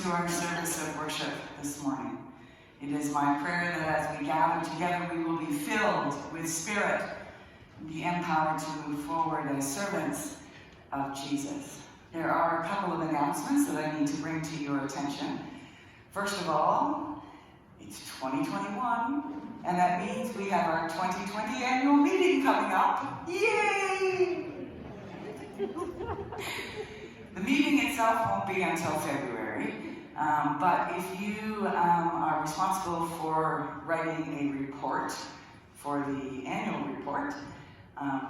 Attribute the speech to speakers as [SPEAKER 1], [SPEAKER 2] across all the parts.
[SPEAKER 1] to our service of worship this morning. It is my prayer that as we gather together, we will be filled with Spirit and be empowered to move forward as servants of Jesus. There are a couple of announcements that I need to bring to your attention. First of all, it's 2021, and that means we have our 2020 annual meeting coming up. Yay! The meeting itself won't be until February, but if you are responsible for writing a report for the annual report,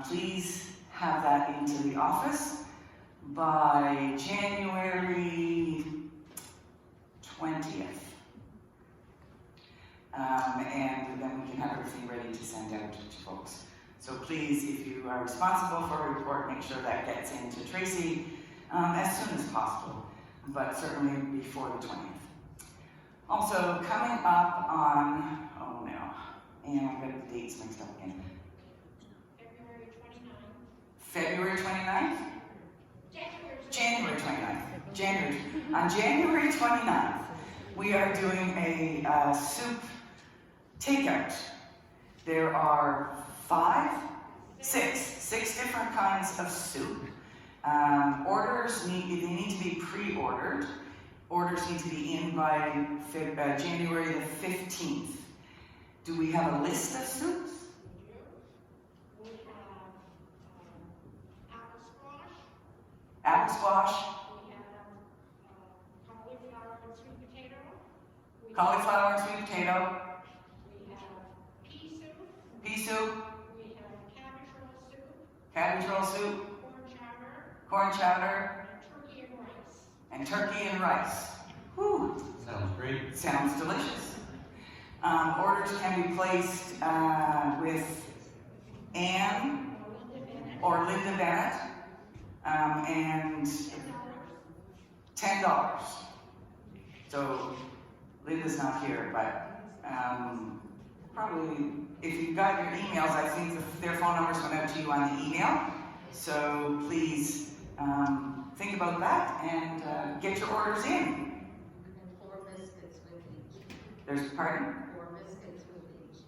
[SPEAKER 1] please have that into the office by January 20th. And then we can have everything ready to send out to folks. So please, if you are responsible for a report, make sure that gets into Tracy as soon as possible, but certainly before the 20th. Also, coming up on, oh no, and I've got the dates mixed up again. February 29th? January 29th. On January 29th, we are doing a soup takeout. There are six different kinds of soup. Orders need to be pre-ordered. Orders need to be in by January the 15th. Do we have a list of soups?
[SPEAKER 2] We have
[SPEAKER 1] Apple squash.
[SPEAKER 2] We have cauliflower and sweet potato.
[SPEAKER 1] Cauliflower and sweet potato.
[SPEAKER 2] We have pea soup.
[SPEAKER 1] Pea soup.
[SPEAKER 2] We have cabbage roll soup.
[SPEAKER 1] Cabbage roll soup.
[SPEAKER 2] Corn chowder.
[SPEAKER 1] Corn chowder.
[SPEAKER 2] And turkey and rice.
[SPEAKER 1] Whew.
[SPEAKER 3] Sounds great.
[SPEAKER 1] Sounds delicious. Orders can be placed with Anne or Linda Bennett, and $10. So Linda's not here, but probably if you've got your emails, I think their phone numbers went out to you on the email. So please think about that and get your orders in.
[SPEAKER 4] And 4 biscuits with each.
[SPEAKER 1] There's, pardon?
[SPEAKER 4] 4 biscuits with each.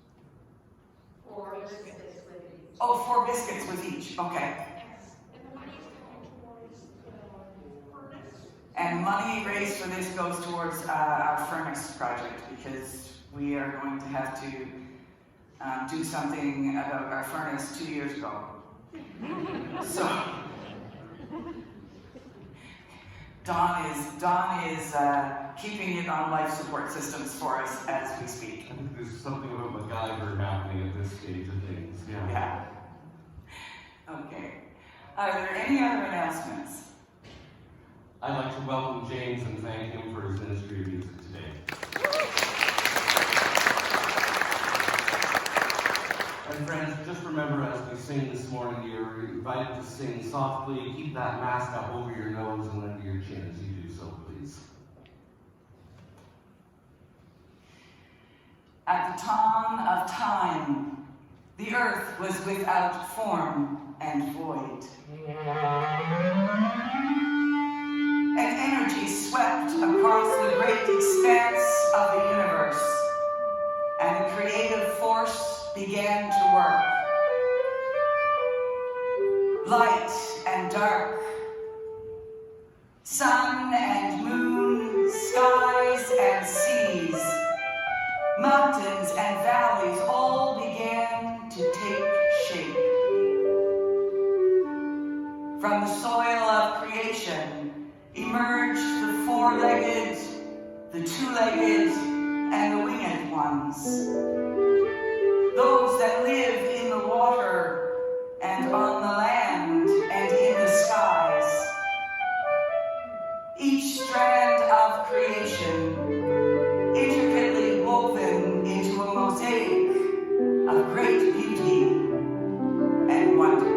[SPEAKER 4] 4 biscuits with each.
[SPEAKER 1] Oh, 4 biscuits with each. Okay.
[SPEAKER 2] Yes. And the money's going towards the furnace.
[SPEAKER 1] And money raised for this goes towards our furnace project, because we are going to have to do something about our furnace 2 years ago. So Don is keeping it on life support systems for us as we speak.
[SPEAKER 3] I think there's something about MacGyver happening at this stage of things.
[SPEAKER 1] Yeah. Okay. Are there any other announcements?
[SPEAKER 3] I'd like to welcome James and thank him for his ministry of music today. And friends, just remember as we sing this morning, you're invited to sing softly. Keep that mask up over your nose and under your chin as you do so, please.
[SPEAKER 1] At the dawn of time, the earth was without form and void. An energy swept across the great expanse of the universe, and the creative force began to work. Light and dark, sun and moon, skies and seas, mountains and valleys all began to take shape. From the soil of creation emerged the four-legged, the two-legged, and the winged ones. Those that live in the water and on the land and in the skies. Each strand of creation intricately woven into a mosaic of great beauty and wonder.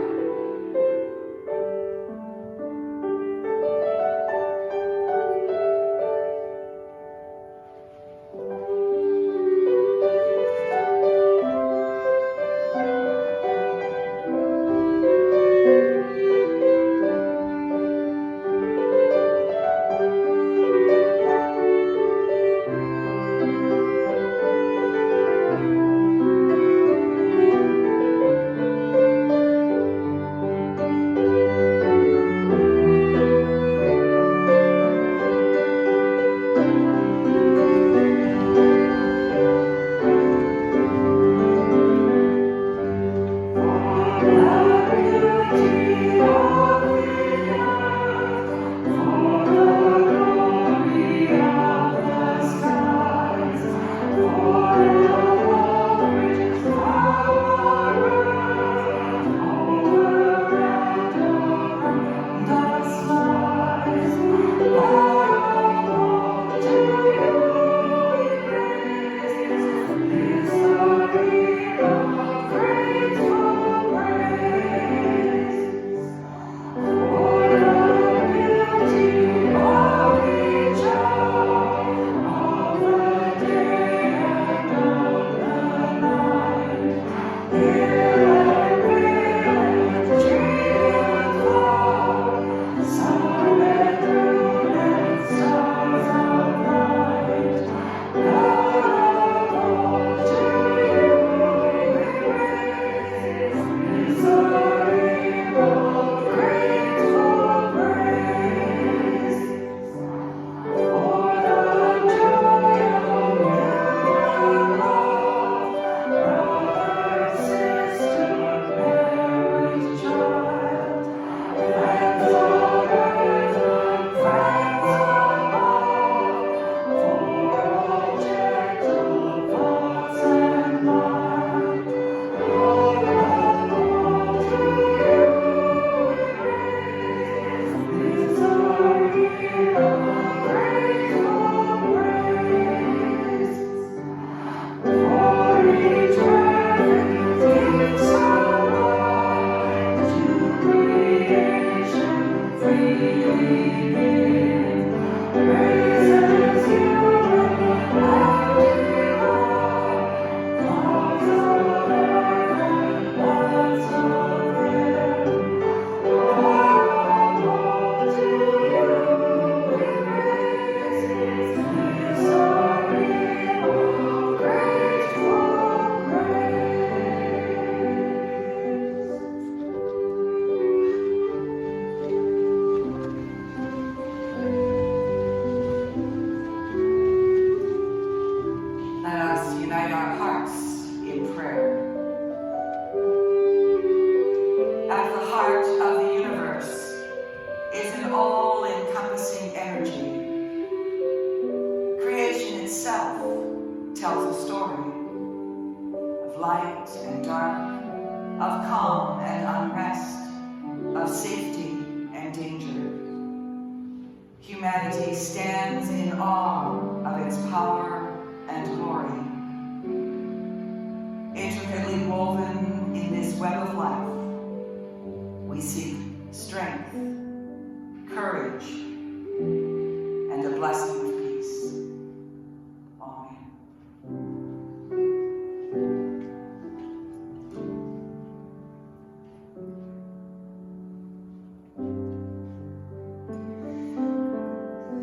[SPEAKER 1] itself tells a story of light and dark, of calm and unrest, of safety and danger. Humanity stands in awe of its power and glory. Intricately woven in this web of life, we seek strength, courage, and a blessing of peace. Amen.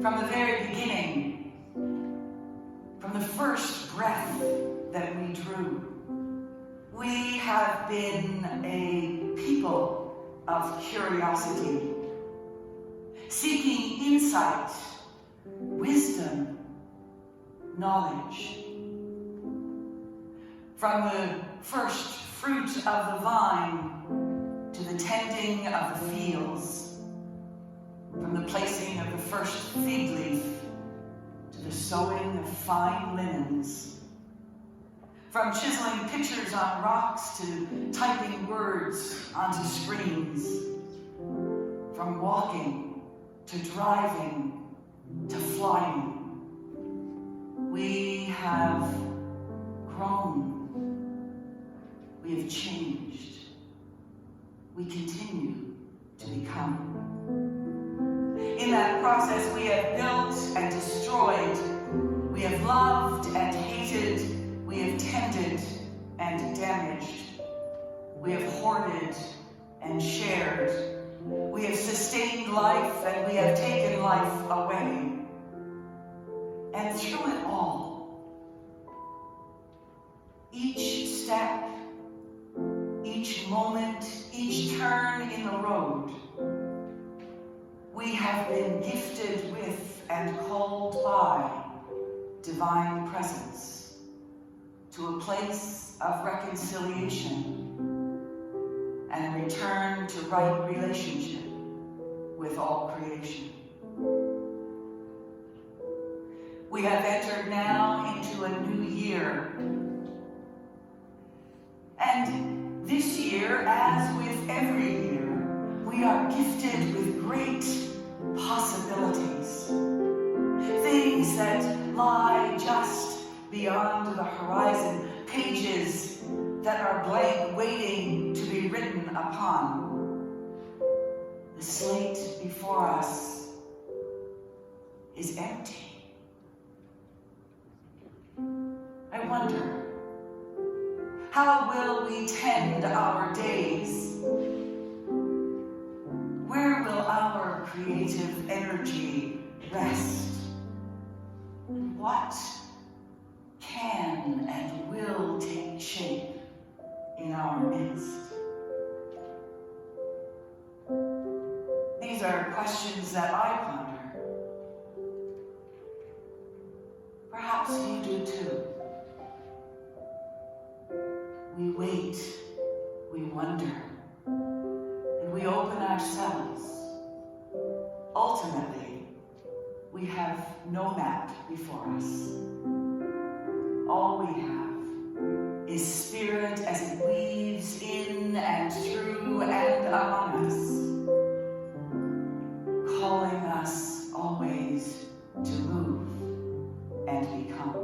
[SPEAKER 1] From the very beginning, from the first breath that we drew, we have been a people of curiosity, seeking insight, wisdom, knowledge. From the first fruit of the vine to the tending of the fields, from the placing of the first fig leaf to the sewing of fine linens, from chiseling pictures on rocks to typing words onto screens, from walking to driving to flying, we have grown, we have changed, we continue to become. In that process, we have built and destroyed, we have loved and hated, we have tended and damaged, we have hoarded and shared, we have sustained life and we have taken life away. And through it all, each step, each moment, each turn in the road, we have been gifted with and called by divine presence to a place of reconciliation and return to right relationship with all creation. We have entered now into a new year. And this year, as with every year, we are gifted with great possibilities. Things that lie just beyond the horizon, pages that are blank, waiting to be written upon. The slate before us is empty. I wonder, how will we tend our days? Where will our creative energy rest? And what can and will take shape in our midst? These are questions that I ponder. Perhaps you do too. We wait, we wonder, and we open ourselves. Ultimately, we have no map before us. All we have is spirit as it weaves in and through and among us, calling us always to move and become.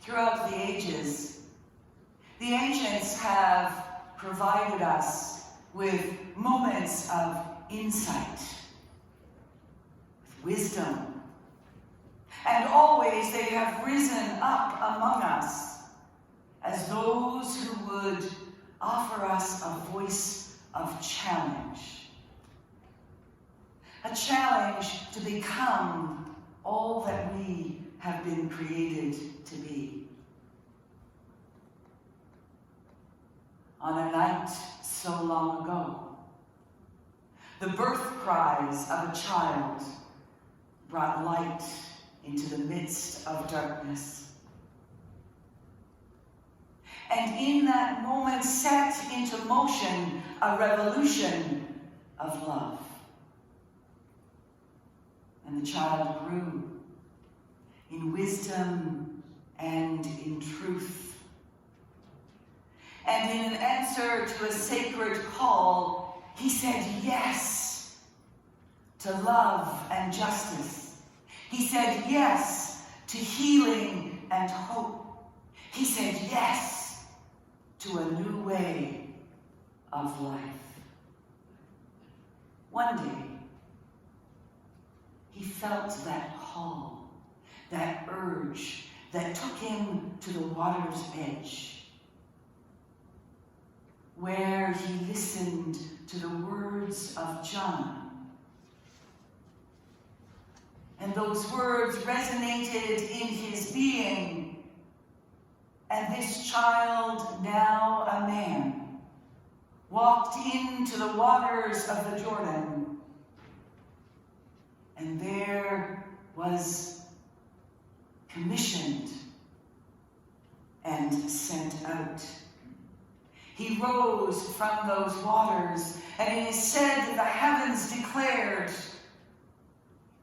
[SPEAKER 1] throughout the ages, the ancients have provided us with moments of insight, with wisdom, and always they have risen up among us as those who would offer us a voice of challenge. A challenge to become all that we have been created to be. On a night so long ago, the birth cries of a child brought light into the midst of darkness. And in that moment set into motion a revolution of love. And the child grew in wisdom and in truth. And in an answer to a sacred call, he said yes to love and justice. He said yes to healing and hope. He said yes to a new way of life. One day, he felt that call, that urge that took him to the water's edge, where he listened to the words of John. And those words resonated in his being. And this child, now a man, walked into the waters of the Jordan. And there was commissioned and sent out. He rose from those waters, and it is said that the heavens declared,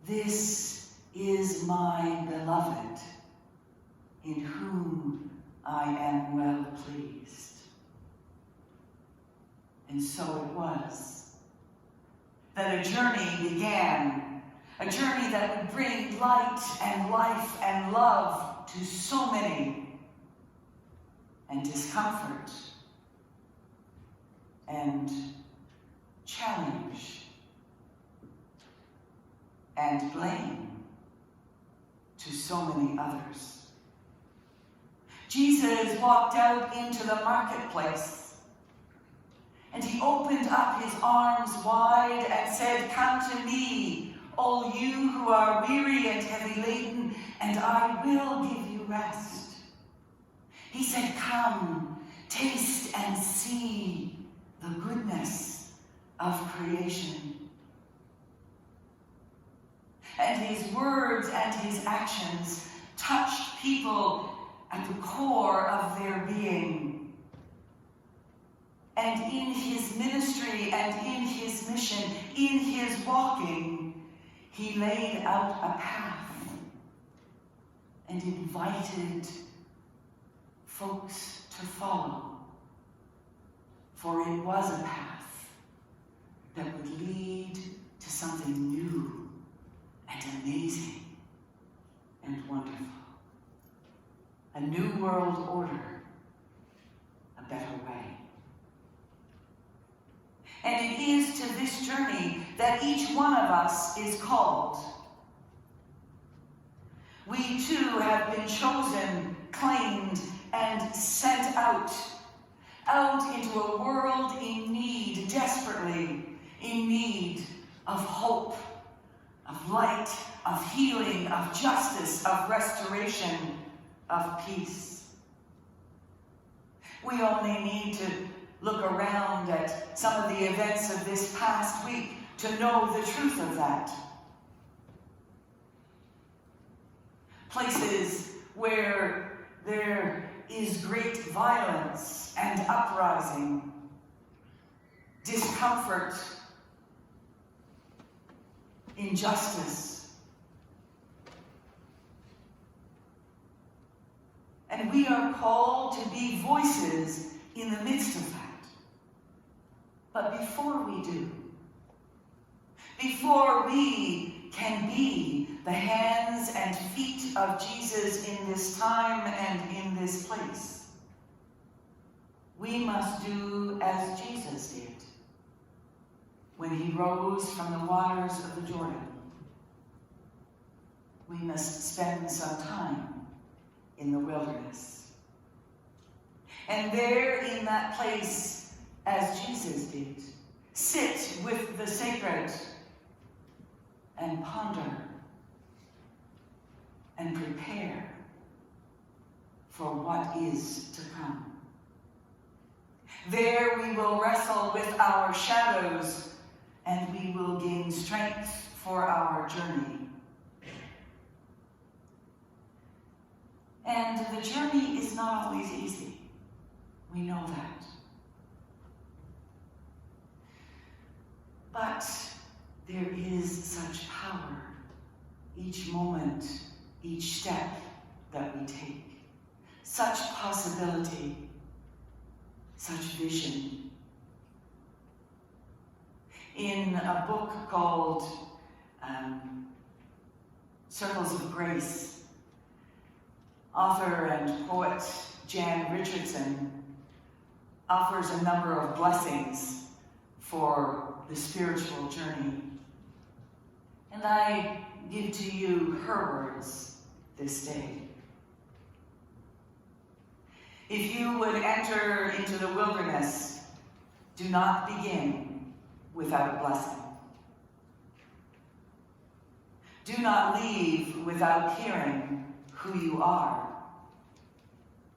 [SPEAKER 1] "This is my beloved, in whom I am well pleased." And so it was that a journey began, a journey that would bring light and life and love to so many, and discomfort and challenge and blame to so many others. Jesus walked out into the marketplace, and he opened up his arms wide and said, "Come to me, all you who are weary and heavy laden, and I will give you rest." He said, "Come, taste and see the goodness of creation." And his words and his actions touched people at the core of their being. And in his ministry and in his mission, in his walking, he laid out a path and invited folks to follow. For it was a path that would lead to something new and amazing and wonderful. A new world order, a better way. And it is to this journey that each one of us is called. We too have been chosen, claimed, and sent out into a world in need, desperately in need of hope, of light, of healing, of justice, of restoration, of peace. We only need to look around at some of the events of this past week to know the truth of that. Places where there is great violence and uprising, discomfort, injustice. And we are called to be voices in the midst of that. But before we do, before we can be the hands and feet of Jesus in this time and in this place. We must do as Jesus did when he rose from the waters of the Jordan. We must spend some time in the wilderness. And there in that place, as Jesus did, sit with the sacred and ponder and prepare for what is to come. There we will wrestle with our shadows and we will gain strength for our journey. And the journey is not always easy. We know that. But there is such power each moment, each step that we take. Such possibility, such vision. In a book called Circles of Grace, author and poet Jan Richardson offers a number of blessings for the spiritual journey. And I give to you her words this day. If you would enter into the wilderness, do not begin without a blessing. Do not leave without hearing who you are,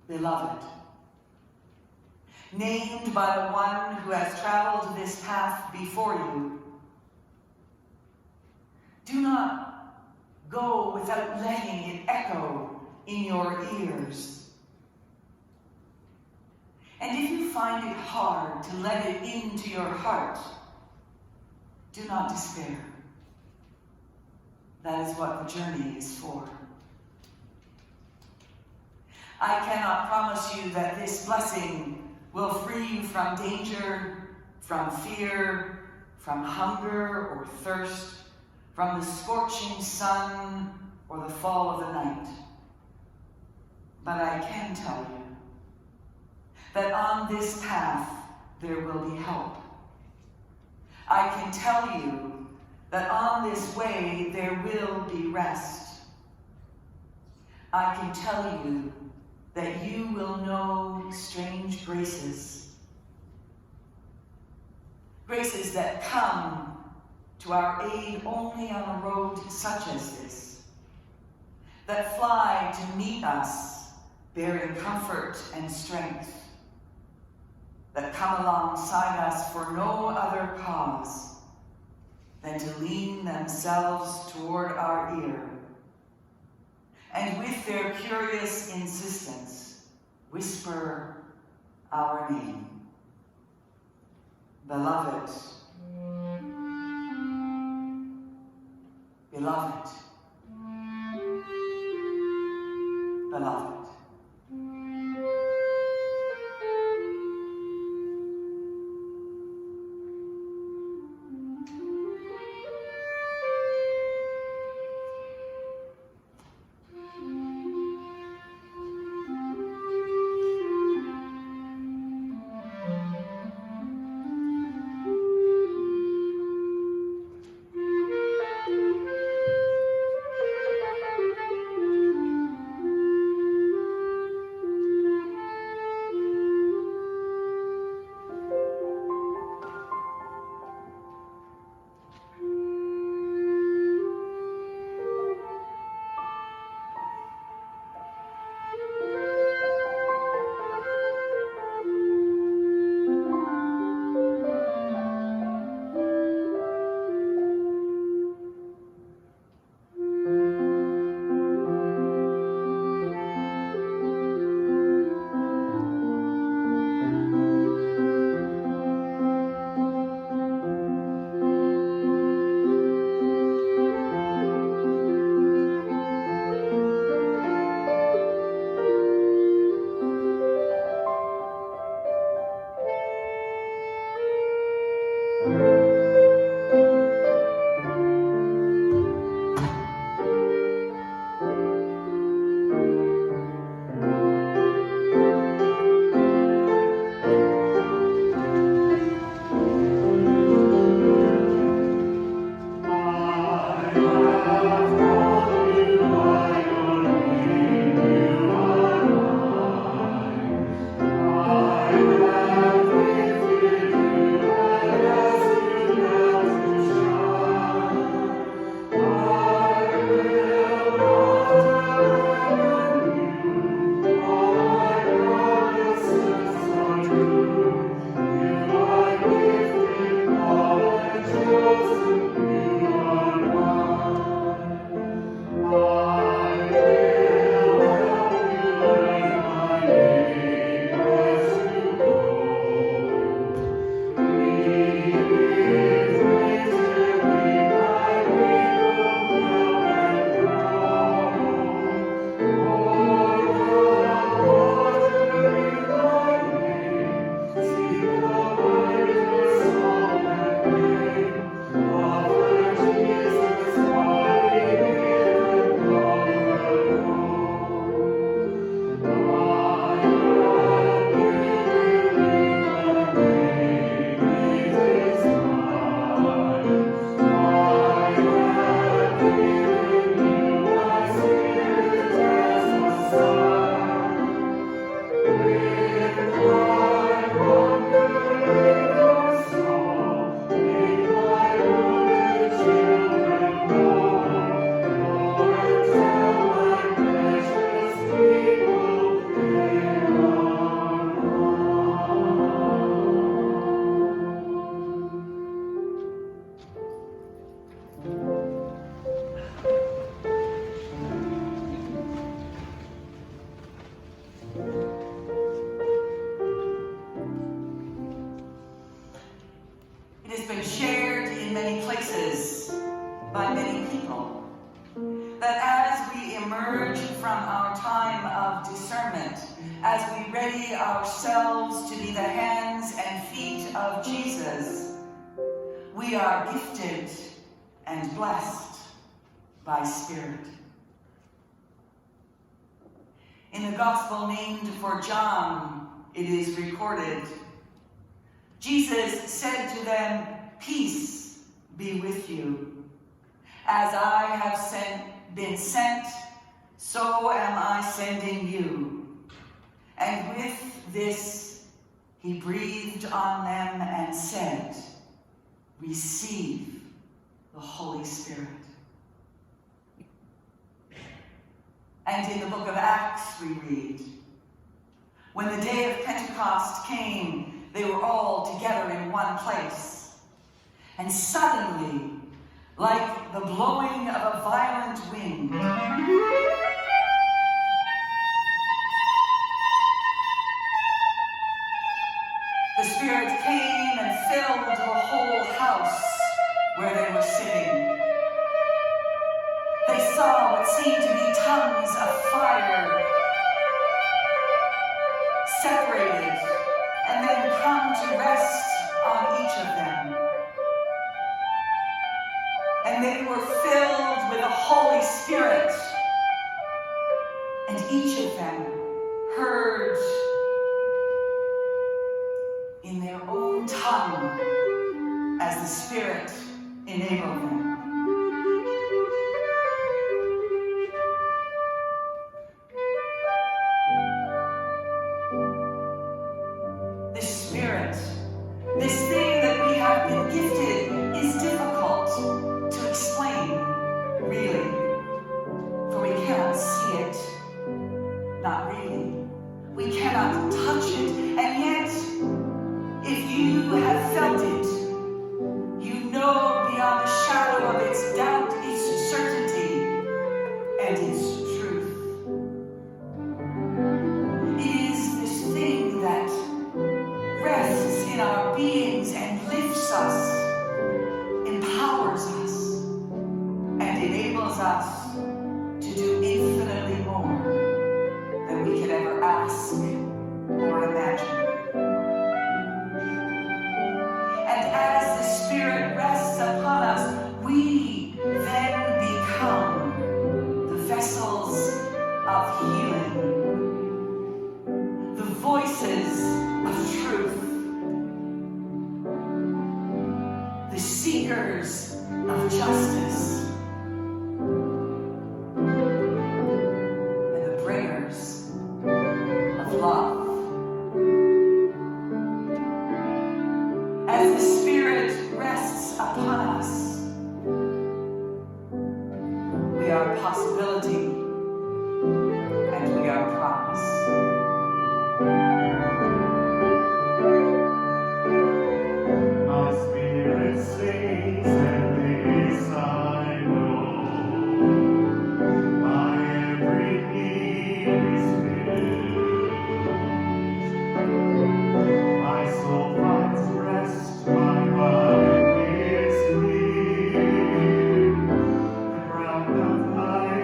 [SPEAKER 1] beloved. Named by the one who has traveled this path before you. Do not go without letting it echo in your ears. And if you find it hard to let it into your heart, do not despair. That is what the journey is for. I cannot promise you that this blessing will free you from danger, from fear, from hunger or thirst, from the scorching sun or the fall of the night. But I can tell you that on this path there will be help. I can tell you that on this way there will be rest. I can tell you that you will know strange graces. Graces that come to our aid only on a road such as this. That fly to meet us, bearing comfort and strength. That come alongside us for no other cause than to lean themselves toward our ear. And with their curious insistence, whisper our name. Beloved. Beloved. Beloved. It has been shared in many places by many people that as we emerge from our time of discernment, as we ready ourselves to be the hands and feet of Jesus, we are gifted and blessed by Spirit. In the gospel named for John, it is recorded, Jesus said to them, "Peace be with you. As I have been sent, so am I sending you." And with this, he breathed on them and said, "Receive the Holy Spirit." And in the book of Acts we read, when the day of Pentecost came, they were all together in one place. And suddenly, like the blowing of a violent wind, the Spirit came and filled the whole house where they were sitting. They saw what seemed to be tongues of fire, separated, and then come to rest on each of them. And they were filled with the Holy Spirit, and each of them heard in their own tongue as the Spirit enabled them. The Spirit, this thing that we have been gifted, is difficult to explain, really, for we cannot see it, not really. We cannot touch it, and yet, if you have felt it, you know beyond a shadow of its doubt, its certainty, and its truth. It is this thing that rests in our beings and lifts us, empowers us, and enables us to do infinitely more than we could ever ask or imagine. And as the Spirit rests upon us, we then become the vessels of healing, the voices of truth, the seekers of justice, and the bringers of love. As the Spirit rests upon us, we are possibility and we are promise.
[SPEAKER 5] My spirit sings, and this I know. My every need is filled. My soul finds rest, my mind is clear. The ground of life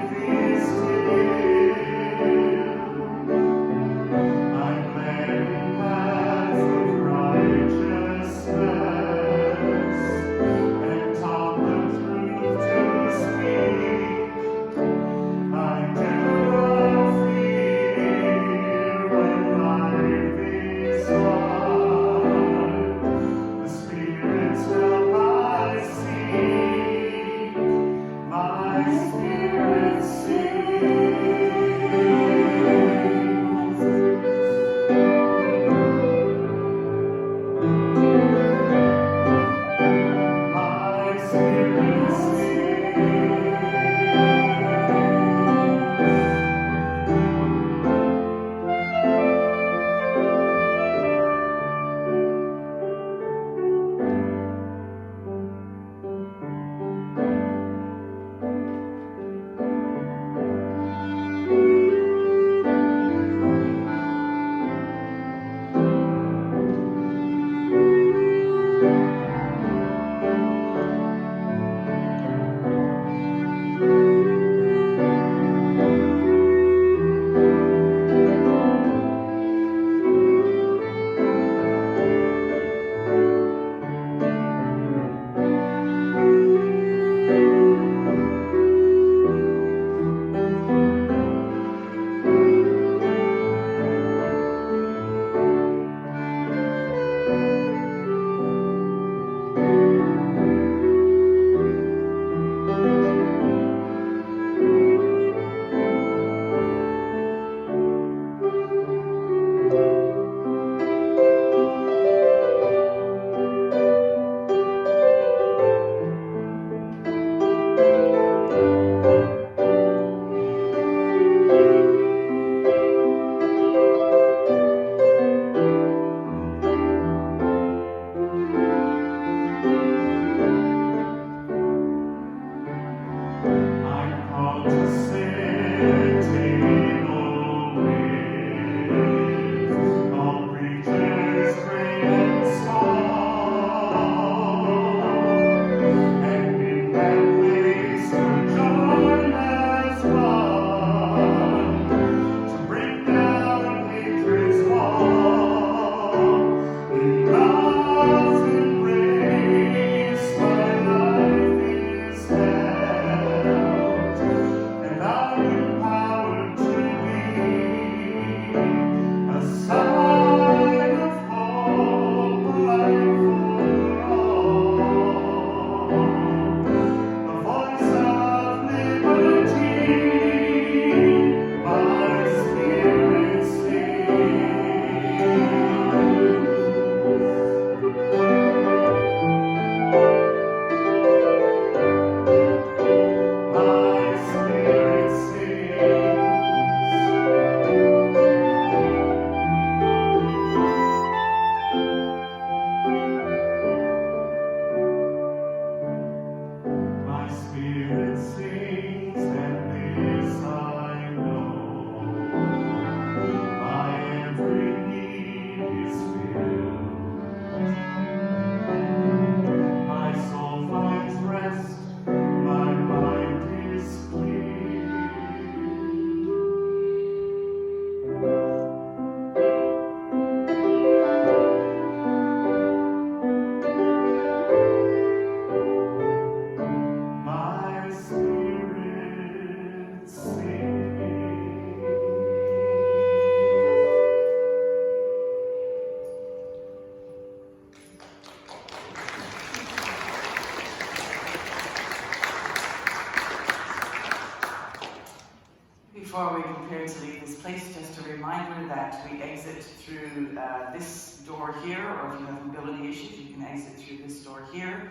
[SPEAKER 1] Before we prepare to leave this place, just a reminder that we exit through this door here, or if you have mobility issues, you can exit through this door here.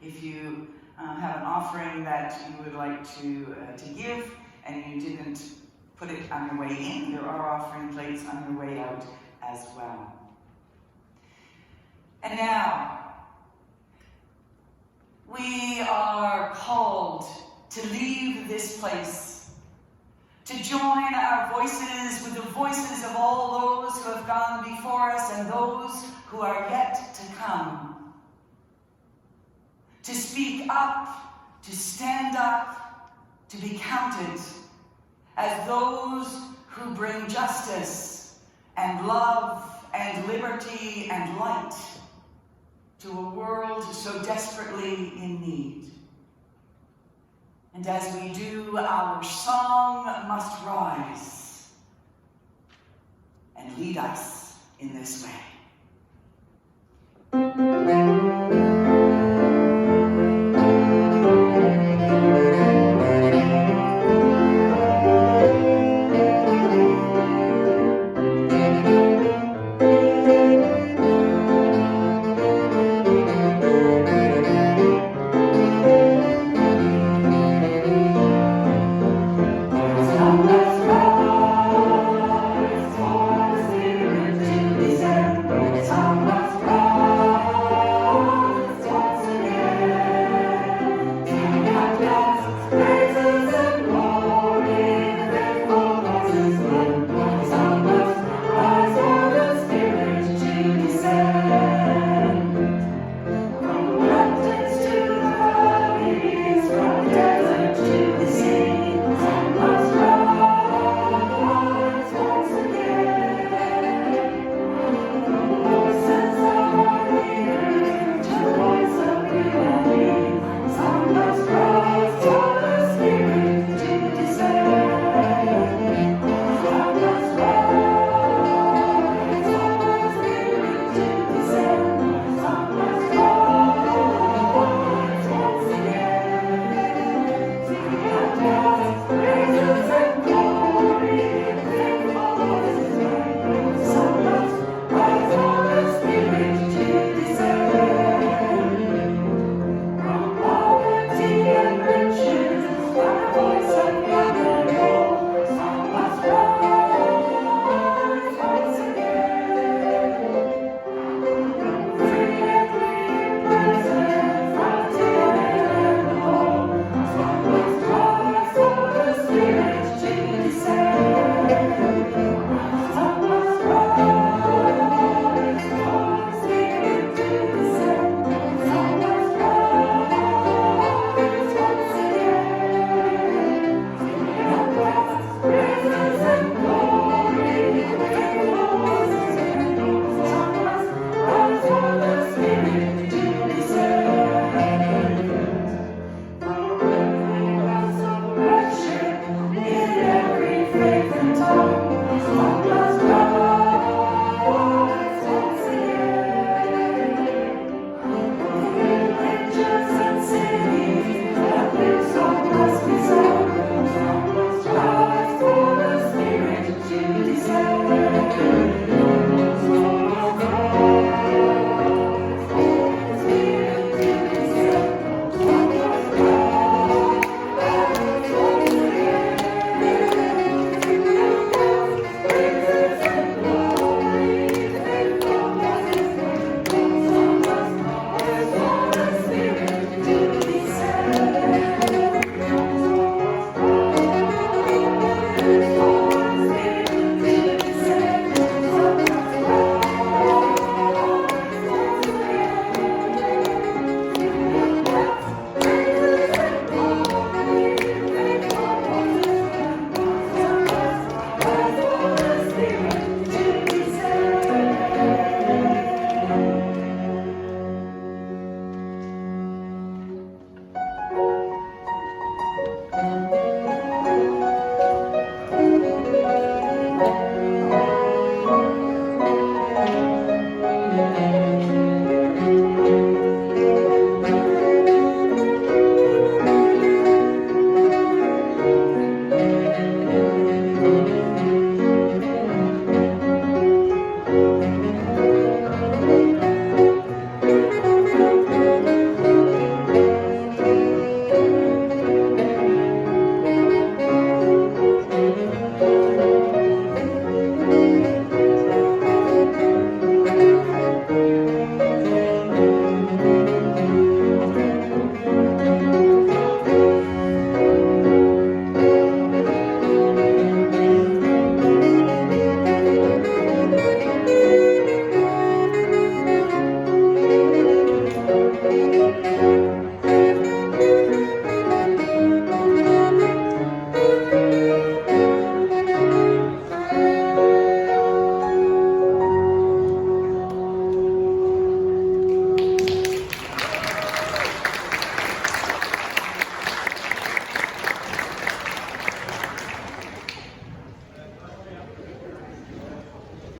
[SPEAKER 1] If you have an offering that you would like to give and you didn't put it on your way in, there are offering plates on your way out as well. And now, we are called to leave this place, to join our voices with the voices of all those who have gone before us and those who are yet to come. To speak up, to stand up, to be counted as those who bring justice and love and liberty and light to a world so desperately in need. And as we do, our song must rise and lead us in this way.